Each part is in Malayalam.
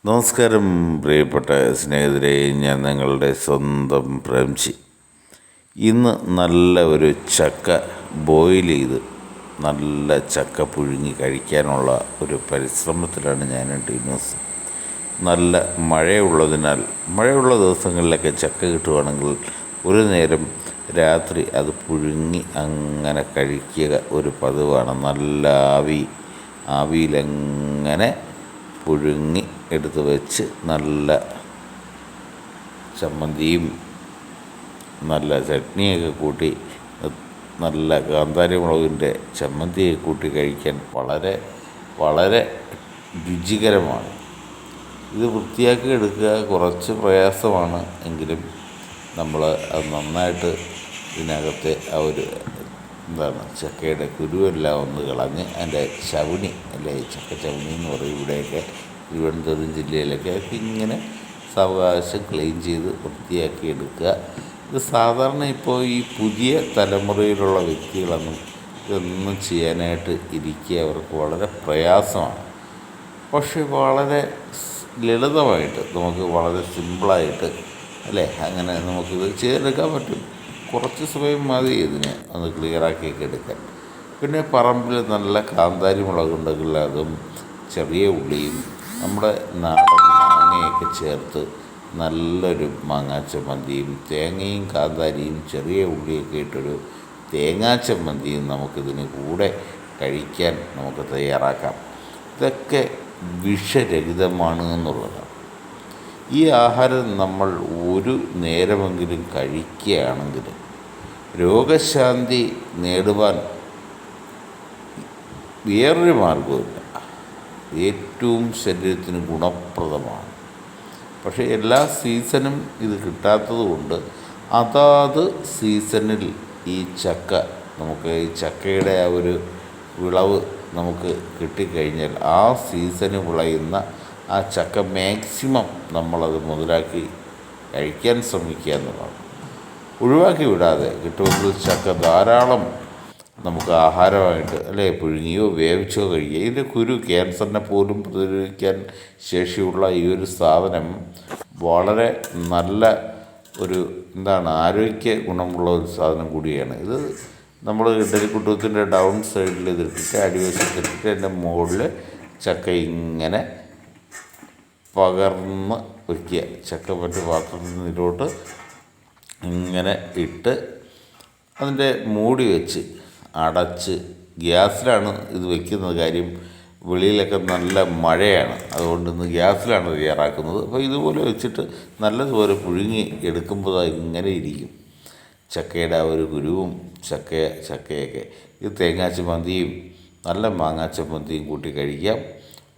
നമസ്കാരം പ്രിയപ്പെട്ട സ്നേഹിതരെ, ഞാൻ നിങ്ങളുടെ സ്വന്തം പ്രേംജി. ഇന്ന് നല്ല ഒരു ചക്ക ബോയിൽ ചെയ്ത് നല്ല ചക്ക പുഴുങ്ങി കഴിക്കാനുള്ള ഒരു പരിശ്രമത്തിലാണ് ഞാൻ ടീനോസ്. നല്ല മഴയുള്ള ദിവസങ്ങളിലൊക്കെ ചക്ക കിട്ടുവാണെങ്കിൽ ഒരു നേരം രാത്രി അത് പുഴുങ്ങി അങ്ങനെ കഴിക്കുക ഒരു പതിവാണ്. നല്ല ആവിയിലങ്ങനെ പുഴുങ്ങി എടുത്ത് വെച്ച് നല്ല ചമ്മന്തിയും നല്ല ചട്നിയൊക്കെ കൂട്ടി, നല്ല കാന്താരി മുളകിൻ്റെ ചമ്മന്തിയൊക്കെ കൂട്ടി കഴിക്കാൻ വളരെ വളരെ രുചികരമാണ്. ഇത് വൃത്തിയാക്കി എടുക്കുക കുറച്ച് പ്രയാസമാണ്. എങ്കിലും നമ്മൾ അത് നന്നായിട്ട് ഇതിനകത്തെ ആ ഒരു ചക്കയുടെ കുരുവെല്ലാം ഒന്ന് കളഞ്ഞ് അതിൻ്റെ ചവിണി അല്ലേ, ചക്ക ചവിണി എന്ന് പറയും ഇവിടെയൊക്കെ തിരുവനന്തപുരം ജില്ലയിലൊക്കെ ഇങ്ങനെ സാവകാശം ക്ലീൻ ചെയ്ത് വൃത്തിയാക്കി എടുക്കുക. ഇത് സാധാരണ ഇപ്പോൾ ഈ പുതിയ തലമുറയിലുള്ള വ്യക്തികളൊന്നും ഇതൊന്നും ചെയ്യാനായിട്ട് ഇരിക്കുക അവർക്ക് വളരെ പ്രയാസമാണ്. പക്ഷേ വളരെ ലളിതമായിട്ട് നമുക്ക് വളരെ സിമ്പിളായിട്ട് അല്ലേ അങ്ങനെ നമുക്കിത് ചെയ്തെടുക്കാൻ പറ്റും. കുറച്ച് സമയം മതി ഇതിനെ ഒന്ന് ക്ലിയറാക്കിയൊക്കെ എടുക്കാൻ. പിന്നെ പറമ്പിൽ നല്ല കാന്താരി മുളകുണ്ടെങ്കിൽ അതും ചെറിയ ഉള്ളിയും നമ്മുടെ നാടൻ മാങ്ങയൊക്കെ ചേർത്ത് നല്ലൊരു മാങ്ങാ ചമ്മന്തിയും തേങ്ങയും കാന്താരിയും ചെറിയ ഉള്ളിയൊക്കെ ഇട്ടൊരു തേങ്ങാ ചമ്മന്തിയും നമുക്കിതിന് കൂടെ കഴിക്കാൻ നമുക്ക് തയ്യാറാക്കാം. ഇതൊക്കെ വിഷരഹിതമാണ് എന്നുള്ളതാണ്. ഈ ആഹാരം നമ്മൾ ഒരു നേരമെങ്കിലും കഴിക്കുകയാണെങ്കിൽ രോഗശാന്തി നേടുവാൻ വേറൊരു മാർഗവുമില്ല. ഏറ്റവും ശരീരത്തിന് ഗുണപ്രദമാണ്. പക്ഷേ എല്ലാ സീസണും ഇത് കിട്ടാത്തത് കൊണ്ട് അതാത് സീസണിൽ ഈ ചക്ക നമുക്ക് ഈ ചക്കയുടെ ആ ഒരു വിളവ് നമുക്ക് കിട്ടിക്കഴിഞ്ഞാൽ ആ സീസണ് വിളയുന്ന ആ ചക്ക മാക്സിമം നമ്മളത് മുതലാക്കി കഴിക്കാൻ ശ്രമിക്കുക എന്നുള്ളതാണ്. ഒഴിവാക്കി വിടാതെ കിട്ടുമെങ്കിൽ ചക്ക ധാരാളം നമുക്ക് ആഹാരമായിട്ട് അല്ലേ പുഴുങ്ങിയോ വേവിച്ചോ കഴിക്കുക. ഇതിൻ്റെ കുരു ക്യാൻസറിനെ പോലും പ്രതിരോധിക്കാൻ ശേഷിയുള്ള ഈ ഒരു സാധനം വളരെ നല്ല ഒരു ആരോഗ്യ ഗുണമുള്ള ഒരു സാധനം കൂടിയാണ്. ഇത് നമ്മൾ ഇഡലിക്കുട്ടത്തിൻ്റെ ഡൗൺ സൈഡിൽ ഇതിട്ടിട്ട് അടിവശത്തിട്ടിട്ട് അതിൻ്റെ മുകളിൽ ചക്ക ഇങ്ങനെ പകർന്ന് വയ്ക്കുക. ചക്ക മറ്റു പാത്രത്തിലോട്ട് ഇങ്ങനെ ഇട്ട് അതിൻ്റെ മൂടി വെച്ച് അടച്ച് ഗ്യാസിലാണ് ഇത് വയ്ക്കുന്നത്. കാര്യം വെളിയിലൊക്കെ നല്ല മഴയാണ്, അതുകൊണ്ട് ഇന്ന് ഗ്യാസിലാണ് തയ്യാറാക്കുന്നത്. അപ്പോൾ ഇതുപോലെ വെച്ചിട്ട് നല്ലതുപോലെ പുഴുങ്ങി എടുക്കുമ്പോൾ ഇങ്ങനെ ഇരിക്കും ചക്കയുടെ ആ ഒരു കുരുവും ചക്കയൊക്കെ. ഇത് തേങ്ങാ ചമ്മന്തിയും നല്ല മാങ്ങാ ചമ്മന്തിയും കൂട്ടി കഴിക്കാം.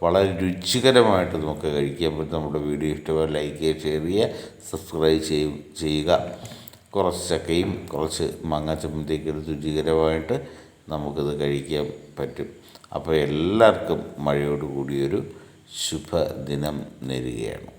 വളരെ രുചികരമായിട്ട് നമുക്ക് കഴിക്കാൻ പറ്റും. നമ്മുടെ വീഡിയോ ഇഷ്ടമായി ലൈക്ക് ചെയ്യുക, ഷെയർ ചെയ്യുക, സബ്സ്ക്രൈബ് ചെയ്യുക. കുറച്ച് ചക്കയും കുറച്ച് മാങ്ങാ ചമ്മന്തിയൊക്കെ എടുത്ത് രുചികരമായിട്ട് നമുക്കിത് കഴിക്കാൻ പറ്റും. അപ്പോൾ എല്ലാവർക്കും മഴയോട് കൂടിയൊരു ശുഭദിനം നേരുകയാണ്.